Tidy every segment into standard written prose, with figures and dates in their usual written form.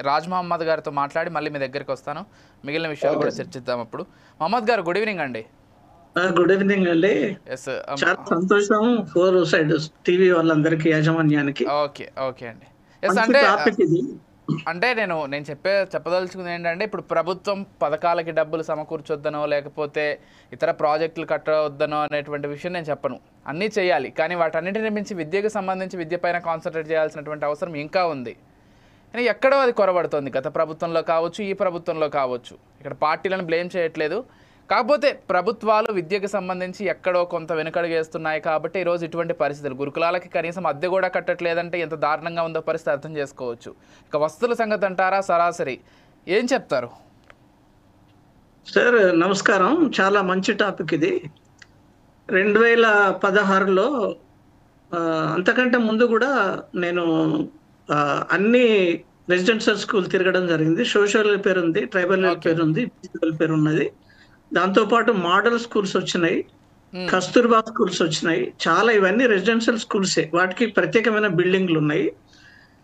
రాజ్ మహమ్మద్ గారితో మాట్లాడి మళ్ళీ మీ దగ్గరికి వస్తాను. మిగిలిన విషయాలు కూడా చర్చిద్దాం అప్పుడు. మహమ్మద్ గారు, గుడ్ ఈవినింగ్ అండి. గుడ్ ఈవినింగ్ అండి. ఎస్, చాలా సంతోషం ఫోర్ సైడ్ టీవీ వాళ్ళందరికీ, యాజమాన్యానికి. ఓకే ఓకే అండి. ఎస్, అంటే టాపిక్ ఇది. అంటే నేను చెప్పదలుచుకుంది ఏంటంటే, ఇప్పుడు ప్రభుత్వం పథకాలకి డబ్బులు సమకూర్చొద్దనో లేకపోతే ఇతర ప్రాజెక్టులు కట్టవద్దనో అనేటువంటి విషయం నేను చెప్పను. అన్నీ చేయాలి, కానీ వాటన్నిటిని మించి విద్యకు సంబంధించి విద్య పైన కాన్సన్ట్రేట్ చేయాల్సినటువంటి అవసరం ఇంకా ఉంది. కానీ ఎక్కడో అది కొరబడుతుంది. గత ప్రభుత్వంలో కావచ్చు, ఈ ప్రభుత్వంలో కావచ్చు. ఇక్కడ పార్టీలను బ్లేమ్ చేయట్లేదు. కాకపోతే ప్రభుత్వాలు విద్యకు సంబంధించి ఎక్కడో కొంత వెనుకడుగేస్తున్నాయి కాబట్టి ఈరోజు ఇటువంటి పరిస్థితులు. గురుకులాలకి కనీసం అద్దె కూడా కట్టట్లేదంటే ఎంత దారుణంగా ఉందో పరిస్థితి అర్థం చేసుకోవచ్చు. ఇక వస్తువుల సంగతి అంటారా, సరాసరి ఏం చెప్తారు? సార్ నమస్కారం. చాలా మంచి టాపిక్ ఇది. 2016లో అంతకంటే ముందు కూడా నేను అన్ని రెసిడెన్షియల్ స్కూల్ తిరగడం జరిగింది. సోషల్ వెల్ఫేర్ ఉంది, ట్రైబల్ వెల్ఫేర్ ఉంది, ఫిజికల్ వెల్ఫేర్ ఉన్నది. దాంతోపాటు మోడల్ స్కూల్స్ వచ్చినాయి, కస్తూర్బా స్కూల్స్ వచ్చినాయి. చాలా ఇవన్నీ రెసిడెన్షియల్ స్కూల్సే, వాటికి ప్రత్యేకమైన బిల్డింగ్లు ఉన్నాయి.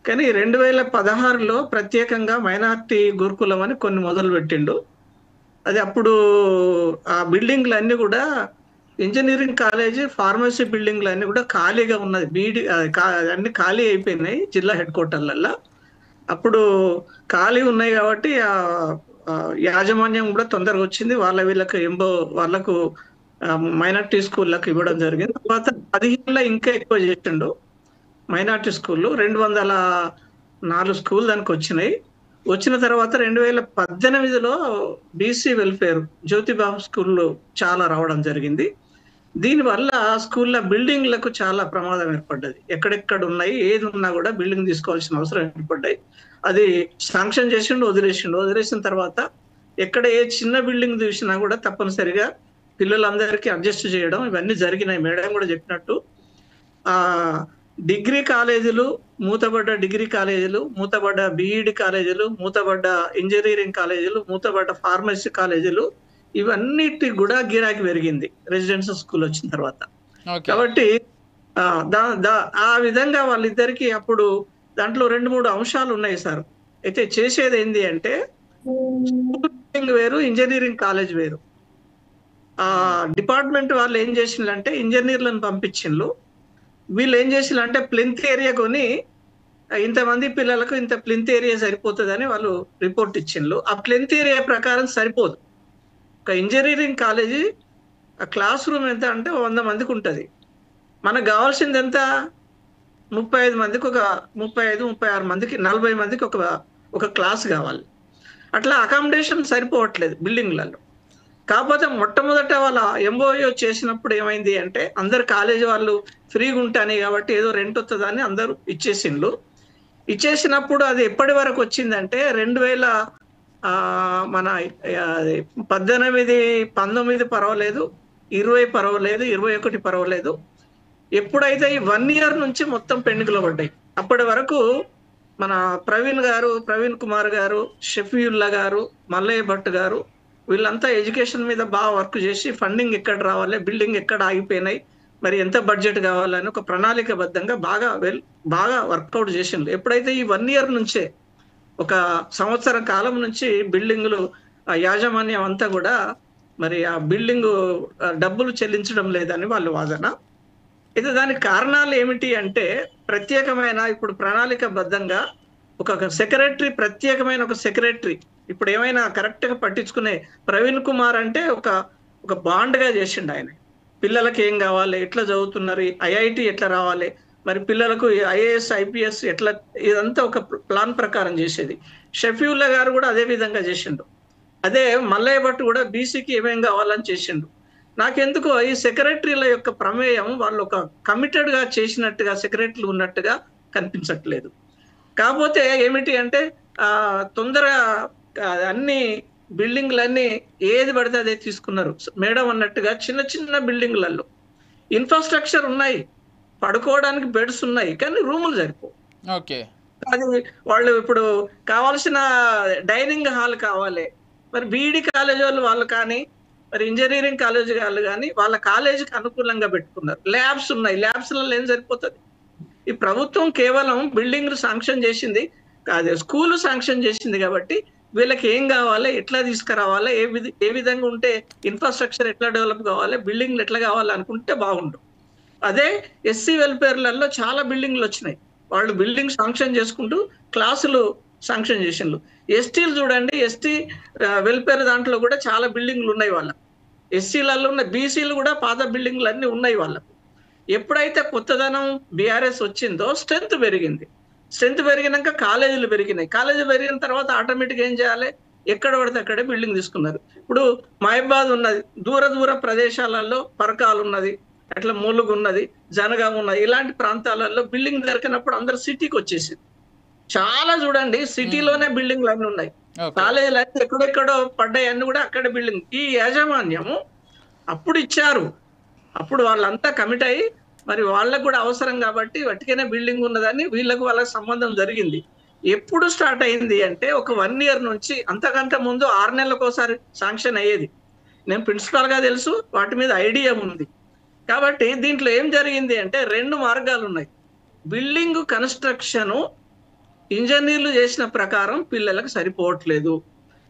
కానీ 2016లో ప్రత్యేకంగా మైనార్టీ గురుకులం అని కొన్ని మొదలు పెట్టిండు. అది అప్పుడు ఆ బిల్డింగ్లు అన్ని కూడా ఇంజనీరింగ్ కాలేజీ, ఫార్మసీ బిల్డింగ్లు అన్ని కూడా ఖాళీగా ఉన్నది. అన్ని ఖాళీ అయిపోయినాయి జిల్లా హెడ్ క్వార్టర్లలో. అప్పుడు ఖాళీ ఉన్నాయి కాబట్టి యాజమాన్యం కూడా తొందరగా వచ్చింది. వాళ్ళకు మైనార్టీ స్కూళ్ళకు ఇవ్వడం జరిగింది. తర్వాత 15లో ఇంకా ఎక్కువ చేసిండు మైనార్టీ స్కూళ్ళు. 204 స్కూల్ దానికి వచ్చినాయి. వచ్చిన తర్వాత 2018లో బీసీ వెల్ఫేర్ జ్యోతిబాబు స్కూళ్ళు చాలా రావడం జరిగింది. దీనివల్ల స్కూళ్ళ బిల్డింగ్లకు చాలా ప్రమాదం ఏర్పడ్డది. ఎక్కడెక్కడ ఉన్నాయి, ఏది ఉన్నా కూడా బిల్డింగ్ తీసుకోవాల్సిన అవసరం ఏర్పడ్డాయి. అది శాంక్షన్ వదిలేసిన తర్వాత ఎక్కడ ఏ చిన్న బిల్డింగ్ చూసినా కూడా తప్పనిసరిగా పిల్లలందరికీ అడ్జస్ట్ చేయడం ఇవన్నీ జరిగినాయి. మేడం కూడా చెప్పినట్టు డిగ్రీ కాలేజీలు మూతబడ్డ, డిగ్రీ కాలేజీలు మూతబడ్డ, బీఈడి కాలేజీలు మూతబడ్డ, ఇంజనీరింగ్ కాలేజీలు మూతబడ్డ, ఫార్మసీ కాలేజీలు ఇవన్నిటి కూడా గిరాకీ పెరిగింది రెసిడెన్షియల్ స్కూల్ వచ్చిన తర్వాత. కాబట్టి ఆ విధంగా వాళ్ళిద్దరికి అప్పుడు దాంట్లో 2-3 అంశాలు ఉన్నాయి సార్. అయితే చేసేది ఏంటి అంటే, స్కూల్ వేరు, ఇంజనీరింగ్ కాలేజ్ వేరు. డిపార్ట్మెంట్ వాళ్ళు ఏం చేసిండ్రంటే ఇంజనీర్లను పంపించిండ్రు. వీళ్ళు ఏం చేసిండ్రంటే ప్లింత్ ఏరియా కొని ఇంతమంది పిల్లలకు ఇంత ప్లింత్ ఏరియా సరిపోతుందని వాళ్ళు రిపోర్ట్ ఇచ్చిండ్రు. ఆ ప్లింత్ ఏరియా ప్రకారం సరిపోదు. ఒక ఇంజనీరింగ్ కాలేజీ క్లాస్ రూమ్ ఎంత అంటే 100 మందికి ఉంటుంది. మనకు కావాల్సింది ఎంత? 35 మందికి, ఒక 35-36 మందికి, 40 మందికి ఒక క్లాస్ కావాలి. అట్లా అకామిడేషన్ సరిపోవట్లేదు బిల్డింగ్లలో. కాకపోతే మొట్టమొదట వాళ్ళ ఎంఓయూ చేసినప్పుడు ఏమైంది అంటే, అందరు కాలేజీ వాళ్ళు ఫ్రీగా ఉంటాయి కాబట్టి ఏదో రెంట్ వస్తుందని అందరూ ఇచ్చేసిండ్రు. ఇచ్చేసినప్పుడు అది ఎప్పటి వరకు వచ్చిందంటే 2018-19 పర్వాలేదు, 20 పర్వాలేదు, 21 పర్వాలేదు. ఎప్పుడైతే ఈ 1 ఇయర్ నుంచి మొత్తం పెండింగ్లో పడ్డాయి. అప్పటి వరకు మన ప్రవీణ్ కుమార్ గారు, షఫీయుల్లా గారు, మల్లయ్య భట్ గారు వీళ్ళంతా ఎడ్యుకేషన్ మీద బాగా వర్క్ చేసి ఫండింగ్ ఎక్కడ రావాలి, బిల్డింగ్ ఎక్కడ ఆగిపోయినాయి, మరి ఎంత బడ్జెట్ కావాలని ఒక ప్రణాళికబద్ధంగా బాగా వర్కౌట్ చేసిండ్రు. ఎప్పుడైతే ఈ 1 ఇయర్ నుంచే, ఒక సంవత్సర కాలం నుంచి బిల్డింగులు యాజమాన్యం అంతా కూడా మరి ఆ బిల్డింగ్ డబ్బులు చెల్లించడం లేదని వాళ్ళు వాదన. అయితే దానికి కారణాలు ఏమిటి అంటే, ప్రత్యేకమైన ఇప్పుడు ప్రణాళికబద్ధంగా ప్రత్యేకమైన ఒక సెక్రటరీ ఇప్పుడు ఏమైనా కరెక్ట్ గా పట్టించుకునే ప్రవీణ్ కుమార్ అంటే ఒక బాండ్ గా చేసిండు ఆయన. పిల్లలకి ఏం కావాలి, ఎట్లా చదువుతున్నారు, ఐఐటి ఎట్లా రావాలి, మరి పిల్లలకు ఐఏఎస్ ఐపీఎస్ ఎట్లా, ఇదంతా ఒక ప్లాన్ ప్రకారం చేసేది. షఫీవుల్లా గారు కూడా అదే విధంగా చేసిండు. అదే మల్లయ్య భట్ కూడా బీసీకి ఏమేం కావాలని చేసిండు. నాకెందుకో ఈ సెక్రటరీల యొక్క ప్రమేయం వాళ్ళు ఒక కమిటెడ్ గా చేసినట్టుగా సెక్రటరీలు ఉన్నట్టుగా కనిపించట్లేదు. కాకపోతే ఏమిటి అంటే తొందరగా అన్ని బిల్డింగ్లన్నీ ఏది పడితే అదే తీసుకున్నారు. మేడం అన్నట్టుగా చిన్న చిన్న బిల్డింగ్లలో ఇన్ఫ్రాస్ట్రక్చర్ ఉన్నాయి, పడుకోవడానికి బెడ్స్ ఉన్నాయి, కానీ రూములు సరిపోవు. అది వాళ్ళు ఇప్పుడు కావాల్సిన డైనింగ్ హాల్ కావాలి. మరి బీఈడి కాలేజ్ వాళ్ళు కానీ, మరి ఇంజనీరింగ్ కాలేజ్ వాళ్ళు కానీ వాళ్ళ కాలేజీకి అనుకూలంగా పెట్టుకున్నారు. ల్యాబ్స్ ఉన్నాయి, ల్యాబ్స్లలో ఏం సరిపోతుంది? ఈ ప్రభుత్వం కేవలం బిల్డింగ్లు శాంక్షన్ చేసింది, అదే స్కూల్ శాంక్షన్ చేసింది కాబట్టి వీళ్ళకి ఏం కావాలి, ఎట్లా తీసుకురావాలి, ఏ విధంగా ఉంటే ఇన్ఫ్రాస్ట్రక్చర్ ఎట్లా డెవలప్ కావాలి, బిల్డింగ్లు ఎట్లా కావాలి అనుకుంటే బాగుండు. అదే ఎస్సీ వెల్ఫేర్లలో చాలా బిల్డింగ్లు వచ్చినాయి. వాళ్ళు బిల్డింగ్ శాంక్షన్ చేసుకుంటూ క్లాసులు శాంక్షన్ చేసిండ్రు. ఎస్టీలు చూడండి, ఎస్టీ వెల్ఫేర్ దాంట్లో కూడా చాలా బిల్డింగ్లు ఉన్నాయి వాళ్ళ. ఎస్సీలలో ఉన్న బీసీలు కూడా పాత బిల్డింగ్లు అన్ని ఉన్నాయి వాళ్ళకు. ఎప్పుడైతే కొత్తదనం బీఆర్ఎస్ వచ్చిందో స్ట్రెంత్ పెరిగింది. స్ట్రెంత్ పెరిగినాక కాలేజీలు పెరిగినాయి. కాలేజీలు పెరిగిన తర్వాత ఆటోమేటిక్గా ఏం చేయాలి, ఎక్కడ పడితే అక్కడే బిల్డింగ్ తీసుకున్నారు. ఇప్పుడు మహబాద్ ఉన్నది, దూర ప్రదేశాలలో పరకాలు ఉన్నది, అట్లా ములుగు ఉన్నది, జనగాం ఉన్నది. ఇలాంటి ప్రాంతాలలో బిల్డింగ్ దొరికినప్పుడు అందరు సిటీకి వచ్చేసింది. చాలా చూడండి, సిటీలోనే బిల్డింగ్లు అన్ని ఉన్నాయి. కాలేజీలు అయితే ఎక్కడెక్కడో పడ్డాయి, అన్ని కూడా అక్కడ బిల్డింగ్. ఈ యాజమాన్యము అప్పుడు ఇచ్చారు, అప్పుడు వాళ్ళంతా కమిట్ అయ్యి మరి వాళ్ళకు కూడా అవసరం కాబట్టి వట్టికనే బిల్డింగ్ ఉన్నదని వాళ్ళకి సంబంధం జరిగింది. ఎప్పుడు స్టార్ట్ అయింది అంటే ఒక 1 year నుంచి, అంతకంటే ముందు 6 నెలలకు ఒకసారి శాంక్షన్ అయ్యేది. నేను ప్రిన్సిపాల్ గా తెలుసు, వాటి మీద ఐడియా ఉంది. కాబట్టి దీంట్లో ఏం జరిగింది అంటే 2 మార్గాలు ఉన్నాయి. బిల్డింగ్ కన్స్ట్రక్షన్ ఇంజనీర్లు చేసిన ప్రకారం పిల్లలకు సరిపోవట్లేదు.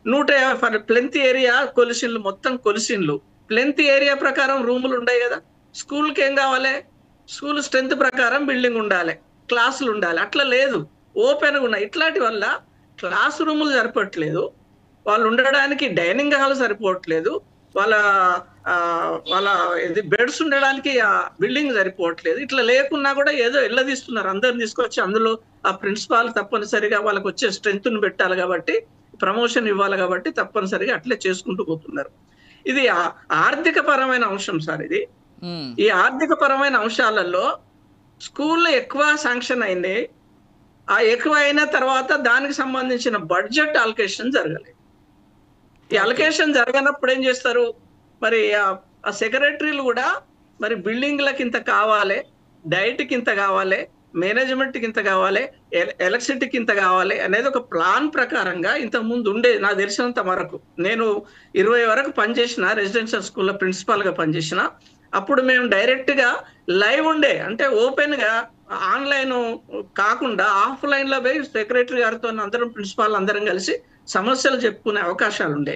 150 ప్లెంత్ ఏరియా కొలిసిన్లు, మొత్తం కొలిసిన్లు ప్లెంత్ ఏరియా ప్రకారం రూములు ఉంటాయి కదా. స్కూల్కి ఏం కావాలి, స్కూల్ స్ట్రెంత్ ప్రకారం బిల్డింగ్ ఉండాలి, క్లాసులు ఉండాలి. అట్లా లేదు, ఓపెన్గా ఉన్నాయి. ఇట్లాంటి వల్ల క్లాస్ రూములు సరిపోవట్లేదు, వాళ్ళు ఉండడానికి డైనింగ్ హాల్ సరిపోవట్లేదు, వాళ్ళ వాళ్ళ బెడ్స్ ఉండడానికి ఆ బిల్డింగ్ సరిపోవట్లేదు. ఇట్లా లేకున్నా కూడా ఏదో ఎల్లదీస్తున్నారు, అందరిని తీసుకొచ్చి అందులో ఆ ప్రిన్సిపాల్ తప్పనిసరిగా వాళ్ళకి వచ్చే స్ట్రెంగ్త్ను పెట్టాలి కాబట్టి, ప్రమోషన్ ఇవ్వాలి కాబట్టి తప్పనిసరిగా అట్లే చేసుకుంటూ పోతున్నారు. ఇది ఆర్థిక పరమైన అంశం సార్. ఇది ఈ ఆర్థిక పరమైన అంశాలలో స్కూల్లో ఎక్కువ శాంక్షన్ అయింది. ఆ ఎక్కువ అయిన తర్వాత దానికి సంబంధించిన బడ్జెట్ అలొకేషన్ జరగలేదు. ఈ అలొకేషన్ జరగనప్పుడు ఏం చేస్తారు, మరి ఆ సెక్రటరీలు కూడా మరి బిల్డింగ్లకి ఇంత కావాలి, డైట్కి ఇంత కావాలి, మేనేజ్మెంట్కి ఇంత కావాలి, ఎలక్ట్రిసిటీకి ఇంత కావాలి అనేది ఒక ప్లాన్ ప్రకారంగా ఇంతకు ముందు ఉండేది. నాకు తెలిసినంత వరకు నేను 20 వరకు పనిచేసిన, రెసిడెన్షియల్ స్కూల్లో ప్రిన్సిపాల్ గా పనిచేసిన. అప్పుడు మేము డైరెక్ట్ గా లైవ్ ఉండే, అంటే ఓపెన్ గా ఆన్లైన్ కాకుండా ఆఫ్లైన్ లో పోయి సెక్రటరీ గారితో అందరం, ప్రిన్సిపాల్ అందరం కలిసి సమస్యలు చెప్పుకునే అవకాశాలు ఉండే.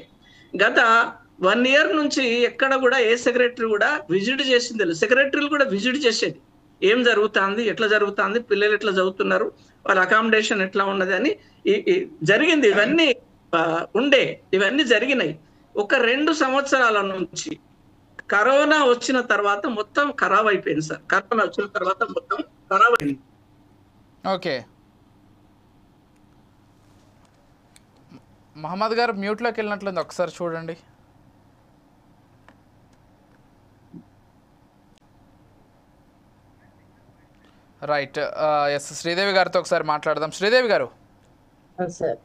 గత 1 year నుంచి ఎక్కడ కూడా ఏ సెక్రటరీ కూడా విజిట్ చేసింది లేదు. సెక్రటరీలు కూడా విజిట్ చేసేది, ఏం జరుగుతుంది, ఎట్లా జరుగుతుంది, పిల్లలు ఎట్లా చదువుతున్నారు, వాళ్ళ అకామిడేషన్ ఎట్లా ఉన్నది అని జరిగింది. ఇవన్నీ ఉండే, ఇవన్నీ జరిగినాయి. ఒక 2 సంవత్సరాల నుంచి కరోనా వచ్చిన తర్వాత మొత్తం ఖరాబ్ అయిపోయింది సార్. కరోనా వచ్చిన తర్వాత మొత్తం ఖరాబ్ అయింది. ఓకే, మహమ్మద్ గారు మ్యూట్లోకి వెళ్ళినట్లుంది, ఒకసారి చూడండి. రైట్, ఎస్, శ్రీదేవి గారితో ఒకసారి మాట్లాడదాం. శ్రీదేవి గారు సార్,